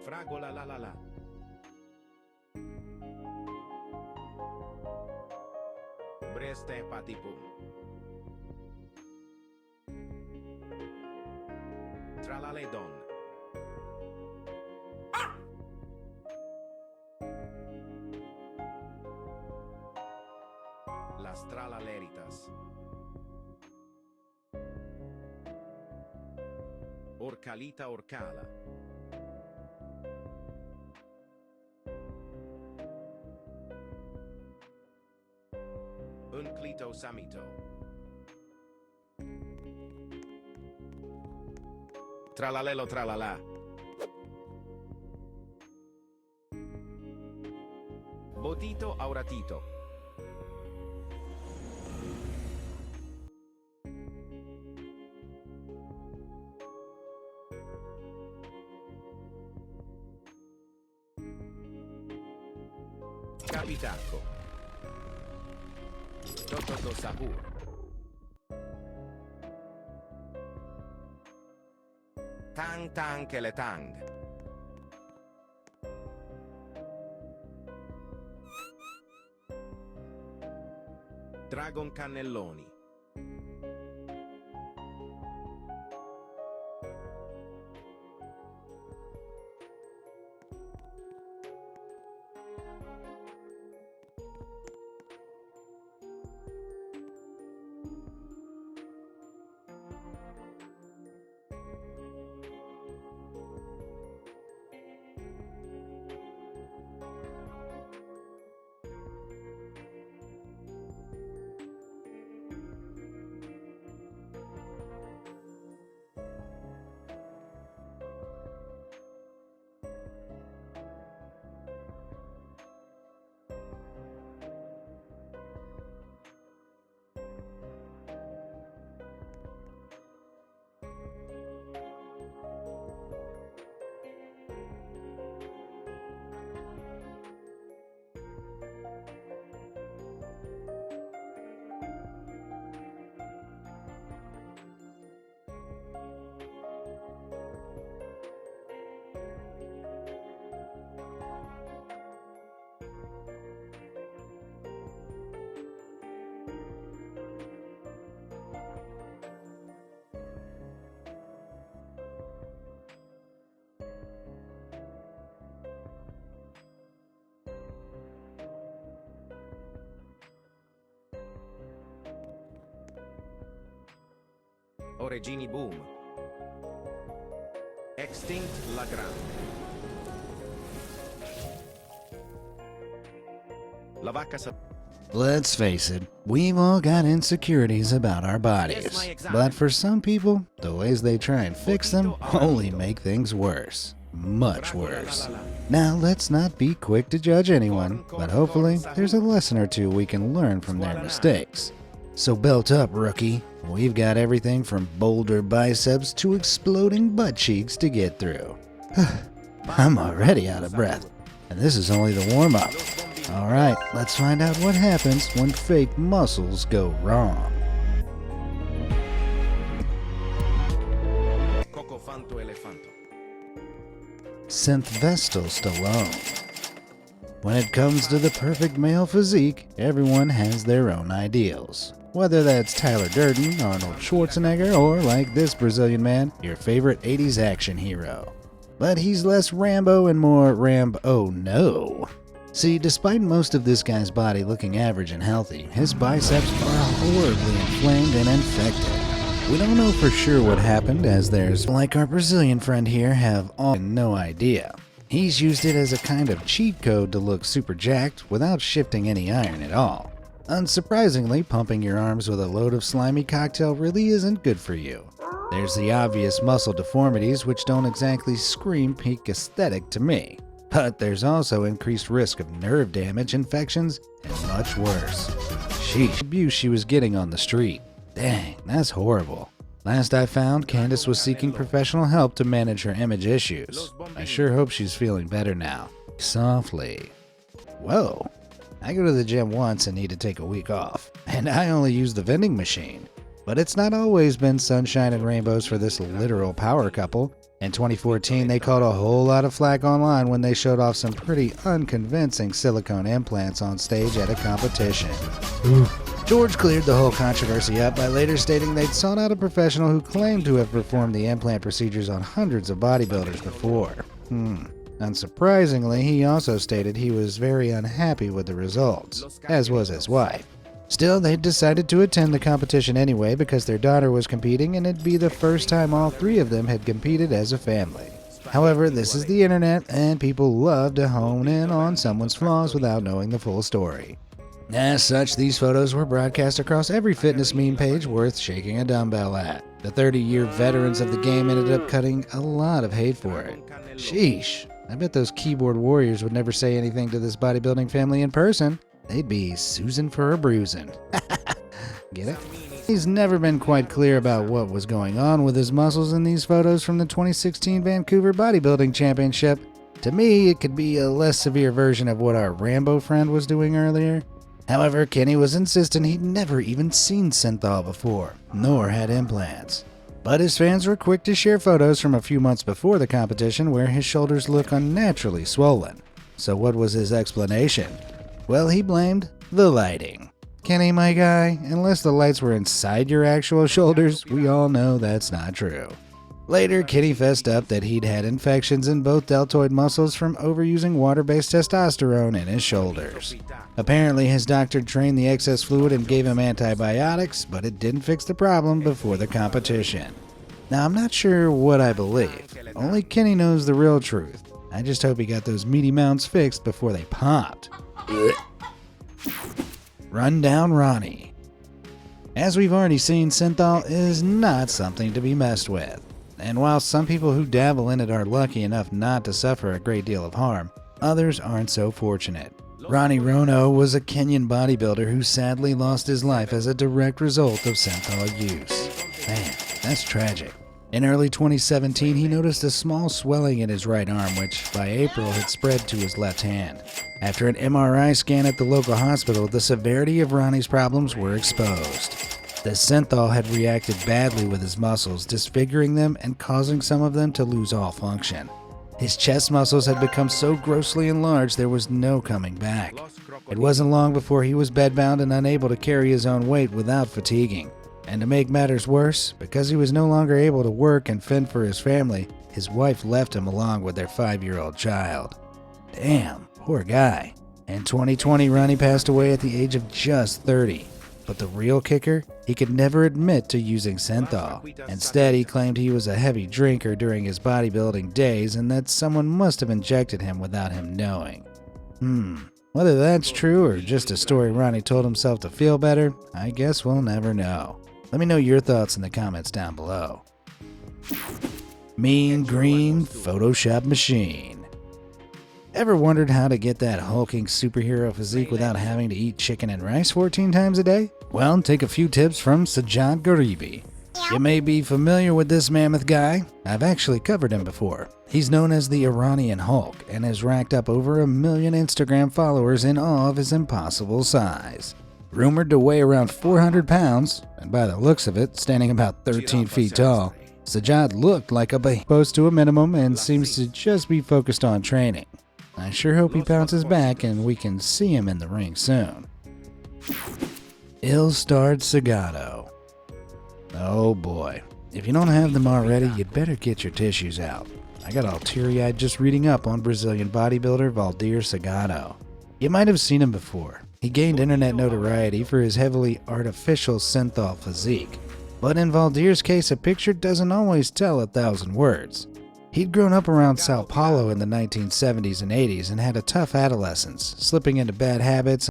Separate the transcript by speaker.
Speaker 1: Fragola la la la. Breste patipum. Tralaledon. Las tralaleritas. Orcalita orcala. Unclito samito. Tralalelo tralala. Botito auratito. Capitacco. Toto do Sahur. Tang tang che le tang. Dragon cannelloni. Oregini boom. Extinct la grande. La vacca sa...
Speaker 2: Let's face it, we've all got insecurities about our bodies. But for some people, the ways they try and fix them only make things worse. Much worse. Now, let's not be quick to judge anyone, but hopefully there's a lesson or two we can learn from their mistakes. So belt up, rookie. We've got everything from boulder biceps to exploding butt cheeks to get through. I'm already out of breath, and this is only the warm-up. Alright, let's find out what happens when fake muscles go wrong.
Speaker 1: Cocofanto elefanto.
Speaker 2: Sylvester Stallone. When it comes to the perfect male physique, everyone has their own ideals. Whether that's Tyler Durden, Arnold Schwarzenegger, or like this Brazilian man, your favorite 80s action hero. But he's less Rambo and more oh no. See, despite most of this guy's body looking average and healthy, his biceps are horribly inflamed and infected. We don't know for sure what happened, as there's, like our Brazilian friend here, have all no idea. He's used it as a kind of cheat code to look super jacked without shifting any iron at all. Unsurprisingly, pumping your arms with a load of slimy cocktail really isn't good for you. There's the obvious muscle deformities, which don't exactly scream peak aesthetic to me. But there's also increased risk of nerve damage, infections, and much worse. Sheesh, abuse she was getting on the street. Dang, that's horrible. Last I found, Candace was seeking professional help to manage her image issues. I sure hope she's feeling better now. Softly. Whoa. I go to the gym once and need to take a week off, and I only use the vending machine. But it's not always been sunshine and rainbows for this literal power couple. In 2014, they caught a whole lot of flack online when they showed off some pretty unconvincing silicone implants on stage at a competition. George cleared the whole controversy up by later stating they'd sought out a professional who claimed to have performed the implant procedures on hundreds of bodybuilders before. Unsurprisingly, he also stated he was very unhappy with the results, as was his wife. Still, they decided to attend the competition anyway because their daughter was competing and it'd be the first time all three of them had competed as a family. However, this is the internet and people love to hone in on someone's flaws without knowing the full story. As such, these photos were broadcast across every fitness meme page worth shaking a dumbbell at. The 30-year veterans of the game ended up cutting a lot of hate for it. Sheesh, I bet those keyboard warriors would never say anything to this bodybuilding family in person. They'd be Susan for a bruising. Get it? He's never been quite clear about what was going on with his muscles in these photos from the 2016 Vancouver Bodybuilding Championship. To me, it could be a less severe version of what our Rambo friend was doing earlier. However, Kenny was insistent he'd never even seen synthol before, nor had implants. But his fans were quick to share photos from a few months before the competition where his shoulders look unnaturally swollen. So what was his explanation? Well, he blamed the lighting. Kenny, my guy, unless the lights were inside your actual shoulders, we all know that's not true. Later, Kenny fessed up that he'd had infections in both deltoid muscles from overusing water-based testosterone in his shoulders. Apparently, his doctor drained the excess fluid and gave him antibiotics, but it didn't fix the problem before the competition. Now, I'm not sure what I believe. Only Kenny knows the real truth. I just hope he got those meaty mounts fixed before they popped. Rundown Ronnie. As we've already seen, synthol is not something to be messed with. And while some people who dabble in it are lucky enough not to suffer a great deal of harm, others aren't so fortunate. Ronnie Rono was a Kenyan bodybuilder who sadly lost his life as a direct result of synthol use. Man, that's tragic. In early 2017, he noticed a small swelling in his right arm, which by April had spread to his left hand. After an MRI scan at the local hospital, the severity of Ronnie's problems were exposed. The synthol had reacted badly with his muscles, disfiguring them and causing some of them to lose all function. His chest muscles had become so grossly enlarged there was no coming back. It wasn't long before he was bedbound and unable to carry his own weight without fatiguing. And to make matters worse, because he was no longer able to work and fend for his family, his wife left him along with their 5-year-old child. Damn, poor guy. In 2020, Ronnie passed away at the age of just 30. But the real kicker? He could never admit to using synthol. Instead, he claimed he was a heavy drinker during his bodybuilding days and that someone must have injected him without him knowing. Whether that's true or just a story Ronnie told himself to feel better, I guess we'll never know. Let me know your thoughts in the comments down below. Mean Green Photoshop Machine. Ever wondered how to get that hulking superhero physique without having to eat chicken and rice 14 times a day? Well, take a few tips from Sajjad Gharibi. You may be familiar with this mammoth guy. I've actually covered him before. He's known as the Iranian Hulk and has racked up over 1 million Instagram followers in awe of his impossible size. Rumored to weigh around 400 pounds, and by the looks of it, standing about 13 feet tall, Sajjad looked like a baby close to a minimum and seems to just be focused on training. I sure hope he bounces back and we can see him in the ring soon. Ill-starred Sagado. Oh boy, if you don't have them already, you'd better get your tissues out. I got all teary-eyed just reading up on Brazilian bodybuilder Valdir Sagado. You might have seen him before. He gained internet notoriety for his heavily artificial synthol physique. But in Valdir's case, a picture doesn't always tell 1,000 words. He'd grown up around Sao Paulo in the 1970s and 80s and had a tough adolescence, slipping into bad habits